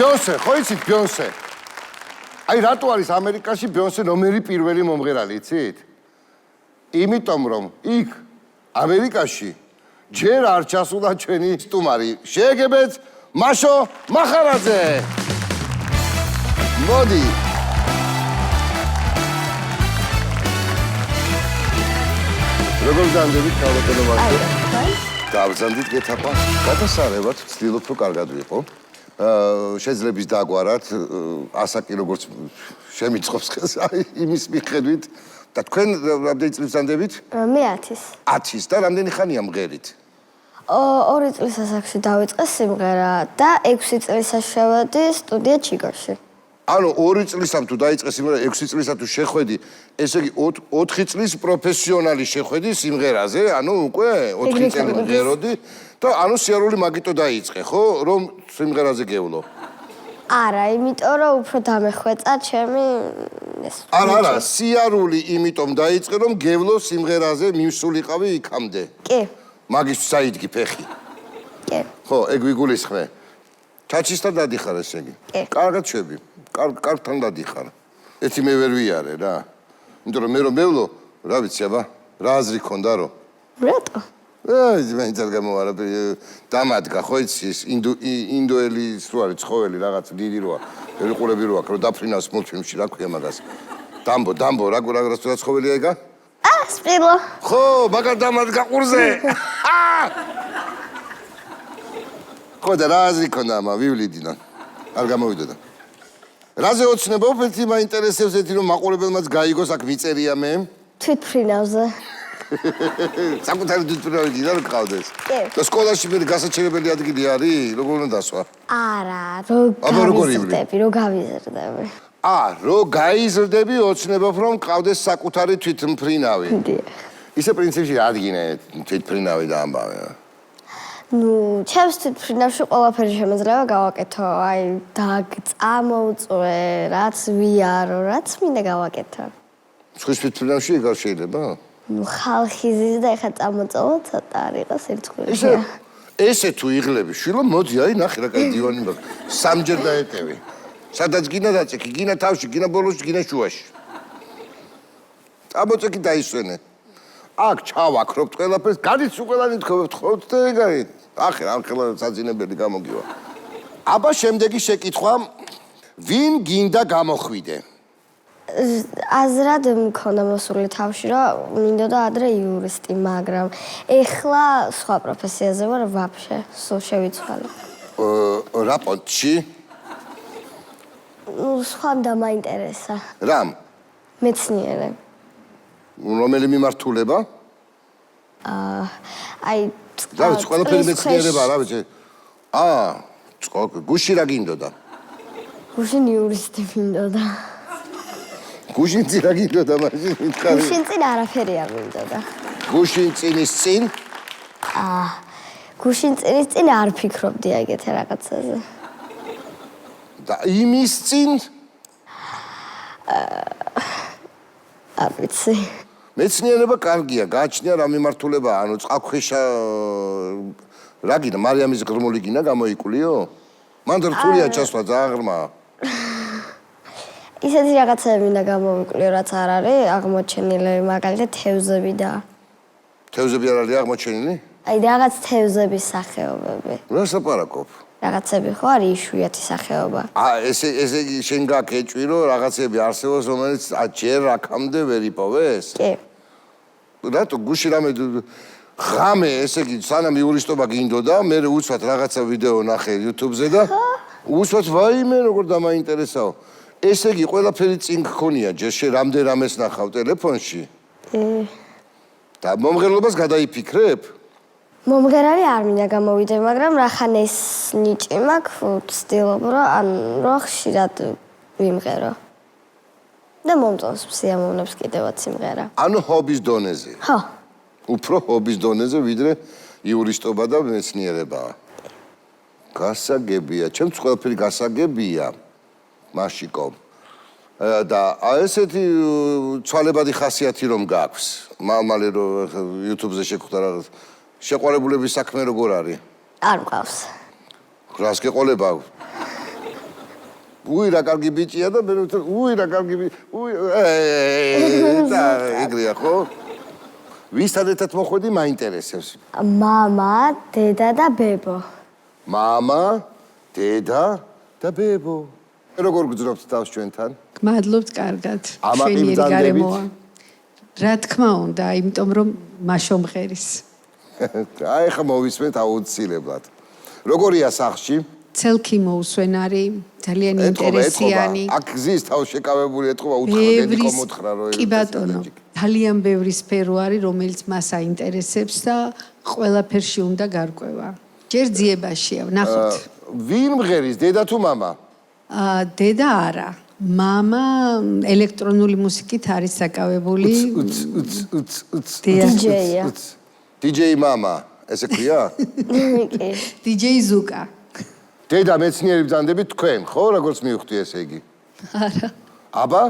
ბიონსე, ხო იცით ბიონსე? აი რატო არის ამერიკაში ბიონსე ნომერი პირველი მომღერალი, იცით? იმიტომ რომ იქ ამერიკაში ჯერ არ ჩასულა ჩვენი სტუმარი. შეეგებეთ მაშო მახარაძე. მოდი. როგორ განდებით ქალბატონო მაშო? დავზანდით გეთახვა. გადასარევად ვცდილობ რომ კარგად ვიყო. შეძლებს დაგვარად ასაკი როგორც შემიწყობს ხელს აი იმის მიხედვით და თქვენ რამდენი წლის ვზანდებით? მე 10-ის. 10-ის და რამდენი ხანია მღერით? 2 წლის ასაკში დავიწყე სიმღერა და 6 წლისა შევედი სტუდია ჩიკაგოში. ანუ 2 წლისამ თუ დაიწყე სიმღერა, 6 წლისა თუ შეხვედი, ესე იგი 4 წლის პროფესიონალი შეხვედი სიმღერაზე, ანუ უკვე 4 წელი მღეროდი და ანუ სიარული მაგიტო დაიწყე, ხო, რომ სიმღერაზე გევლო? არა, იმიტომ რომ უფრო დამეხვეწა ჩემი ეს. არა, სიარული იმიტომ დაიწყე, რომ გევლო სიმღერაზე მივსულიყავი იქამდე. კი. მაგის საიდგი ფეხი. კი. ხო, ეგ ვიგულისხმე. ჩაჩისთან დადიხარ ესე იგი. კი. კარგად შვები. კარგთან დადიხარ. ეთი მე ვერ ვიარე რა. იმიტომ რომ მე რომ მევლო, რა ვიცი აბა, რა აზრი ქონდა რომ. რატო? მე ძალიან გამოვარა დამადგა ხო იცი ეს ინდოელი რო არის ცხოველი რაღაც დიდი როა. ერყურები რო აქვს რომ დაფრინავს მულტფილმში რა ქვია მაგას. დამბო რა ცხოველია ეგა? სპილო. ხო, მაგარ დამადგა ყურზე. ხო და რა აზრი ქონდა ამა ვივლიდიდან. არ გამოვიდოდა. რაზე ოცნებობ ერთი მაინტერესებს ერთი რომ მაყურებელმაც გაიგოს აქ მიწერია მე. თვითფრინავზე. საკუთარი თვითფრინავი გინდა რომ გყავდეს? კი. და სკოლაში მე გასაჩერებელი ადგილი არის? როგორ უნდა დასვა? არა, რომ გავიზრდები. რომ გაიზრდები ოცნებობ რომ გყავდეს საკუთარი თვითმფრინავი. ისე პრინციპში რადგინე თვითმფრინავი და ამბავე. ნუ, ჩემს თვითმფრინავში ყველაფერი შემეძლება გავაკეთო, აი წამოვწვე, რაც ვიარო, რაც მინდა გავაკეთო. სხვის თვითმფრინავში ეგ არ შეიძლება? ნუ, ხალხი ზის და ეხა წამოწოვო, ცოტა არ იყოს ერთხელ. ესე თუ იღლები, შვილო, მოდი, აი ნახე რა კაი დივანი მაქვს. სამჯერ დაეტევი. სადაც გინდა დაწექი, გინდა თავში, გინდა ბოლოში, გინდა შუაში. წამოწექი დაისვენე. აქ ჩავაქრობთ ყველაფერს, გადიც უყველანი თხოვთ და ეგარი. ახლა ამ ხელა საძინებელი გამოგივა. აბა შემდეგი შეკითხვა, ვინ გინდა გამოხვიდე? აზრად მქონდა მოსული თავში, რომ მინდოდა ადრე იურისტი, მაგრამ ეხლა სხვა პროფესიაზე ვარ ვაფშე, სულ შევიცვალე. რა პონტში? სხვა დამაინტერესა. რამ? მეცნიერე. რომელი მიმართულება? აი რა ვიცი, ყველაფერი მეცნიერება, რა ვიცი. გუში რა გინდოდა? გუშინ იურისტი მინდოდა. გუშინ წინ რა გინდოდა მაშინ მითხარი? გუშინ წინ არაფერი არ მინდოდა. გუშინ წინის წინ? გუშინ წინის წინ არ ფიქრობდი ეგეთ რაღაცაზე. და იმის წინ? არ ვიცი. მეცნიერება კარგია, გააჩნია რა მიმართულება, ანუ წყალქვეშა რა გინდა, მარიამის ღრმული გინდა გამოიკულიო? მან რთულია ჩასვლა, ძალიან ღრმაა. ისეთი რაღაცები მინდა გამოვიკვლიო, რაც არ არის აღმოჩენილი, მაგალითად თევზები და. თევზები არ არის აღმოჩენილი? აი რაღაც თევზების სახეობები. რა საპარაკობ? რაღაცები ხო არის იშვიათი სახეობა. ესე იგი შენ გაკეჭვი რომ რაღაცები არსებობს, რომელიც ჯერ აქამდე ვერ იპოვეს? კი. რატო გუში რამე ღამე, ესე იგი სანამ იურისტობა გინდოდა, მე უცბად რაღაცა ვიდეო ნახე YouTube-ზე და უცბად ვაიმე როგორ დამაინტერესაო. ესე იგი ყველაფერი წინ გქონია, ჯერ შე რამდენ რამეს ნახავ ტელეფონში? და მომღერლობას გადაიფიქრებ? მომღერალი არ მინდა გამოვიდე, მაგრამ რახან ეს ნიჭი მაქვს, ვცდილობ რომ ხშირად ვიმღერო. და მომწონს სიამოვნებს კიდევაც სიმღერა. ანუ ჰობის დონეზე. ხო. უფრო ჰობის დონეზე, ვიდრე იურისტობა და მეცნიერებაა. გასაგებია, ჩემს ყველაფერი გასაგებია. მაშიკო. და ესეთი ცვალებადი ხასიათი რომ გაქვს. მალე რომ YouTube-ზე შეგხვდა რაღაც შეყვარებულების საქმე როგორ არის? არ მყავს. რას გეყოლება? უი რა კარგი ბიჭია და მე ვთქვი უი რა კარგი უი და ეგრეა ხო? ვისთან ერთად მოხვედი მაინტერესებს. მამა, დედა და ბებო. მამა, დედა და ბებო. როგორ გძნობთ თავს ჩვენთან? გმადლობთ კარგად. ამაყი ჩვენი ბრძანდებით? გარემოა. რა თქმა უნდა, იმიტომ რომ მაშომღერის. აი ხა მოვისმენთ აუცილებლად. როგორია სახლში? ცელქი მოუსვენარი, ძალიან ინტერესიანი. აქ გზის თავს შეკავებული ეთქობა უთხრა დედი კომოთხრა რო კი ბატონო, ძალიან ბევრი სფერო არის, რომელიც მას აინტერესებს და ყველაფერში უნდა გარკვევა. ჯერ ძიებაშია, ვნახოთ. ვინ მღერის, დედა თუ მამა? დედა არა. მამა ელექტრონული მუსიკით არის საკავებული. DJ-ია. DJ მამა, ესე ქვია? კი. DJ ზუკა. დედა მეცნიერი ბრძანდებით თქვენ, ხო, როგორც მივხვდი ესე იგი? არა. აბა?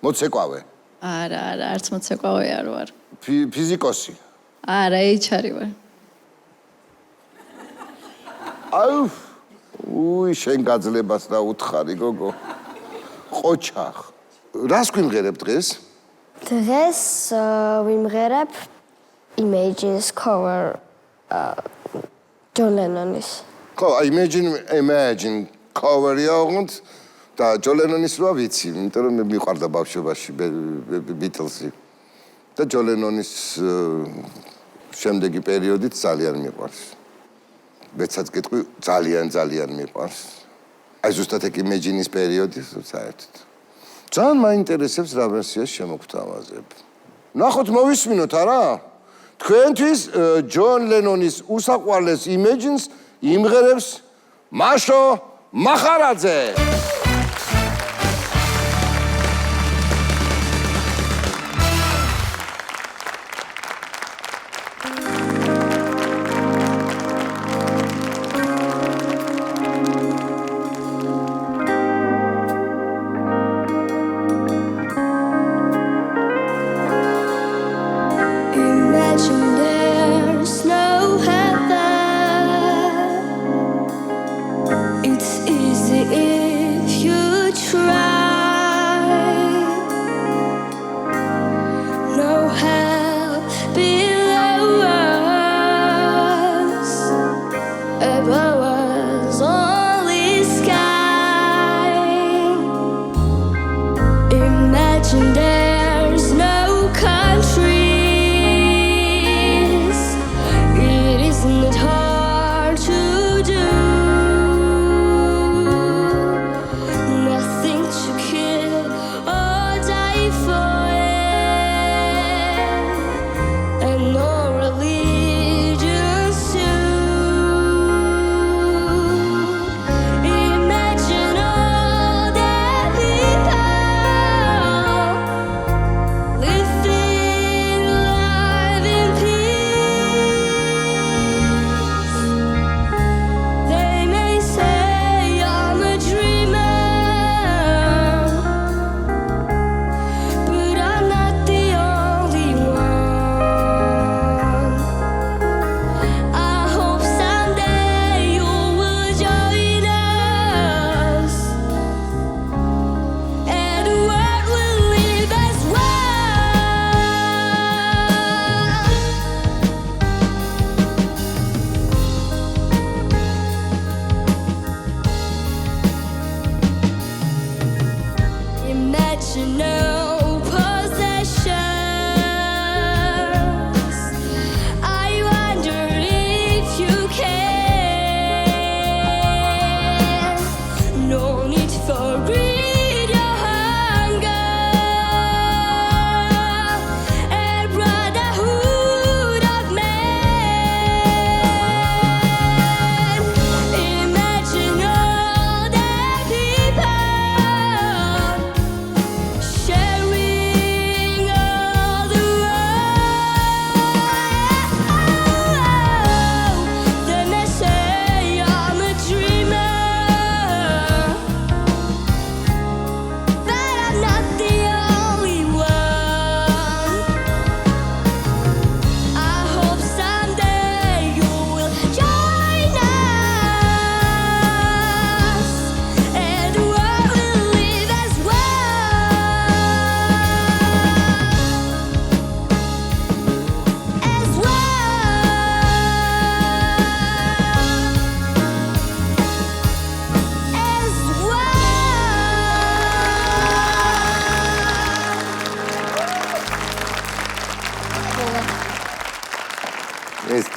მოცეკვავე. არა, არც მოცეკვავე არ ვარ. ფიზიკოსი. არა, HR ვარ. აუ, უი, შენ გაძლებას და უთხარი, გოგო. ყოჩახ. რას გვიმღერებ დღეს? დღეს ვიმღერებ Imagine's cover John Lennon-ის. ხო, Imagine cover-ია ოღონდ და John Lennon-ის რა ვიცი, იმიტომ რომ მე მიყვარდა ბავშვობაში Beatles-ი. და John Lennon-ის შემდეგი პერიოდით ძალიან მიყვარს. მეცაც გეტყვი, ძალიან მიყვარს. აი ზუსტად ეგ Imagine-ის პერიოდი საერთოდ. ძალიან მაინტერესებს რა ვერსიას შემოგთავაზებ. ნახოთ მოვისმინოთ არა? თქვენთვის John Lennon-ის უსაყვარლეს Imagine-ს იმღერებს მაშო მახარაძე. Shine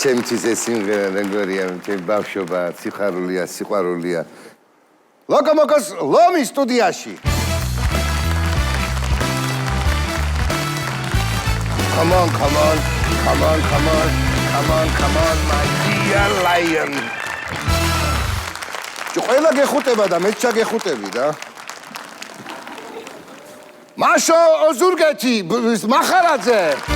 ჩემთვის ეს სიმღერა როგორია, ჩემ ბავშვობა, სიხარულია, სიყვარულია. ლოკომოკოს ლომი სტუდიაში. Come on, my dear lion. ყველა გეხუტება და მეც ჩაგეხუტები და. მაშო ოზურგეთი, მახარაძე.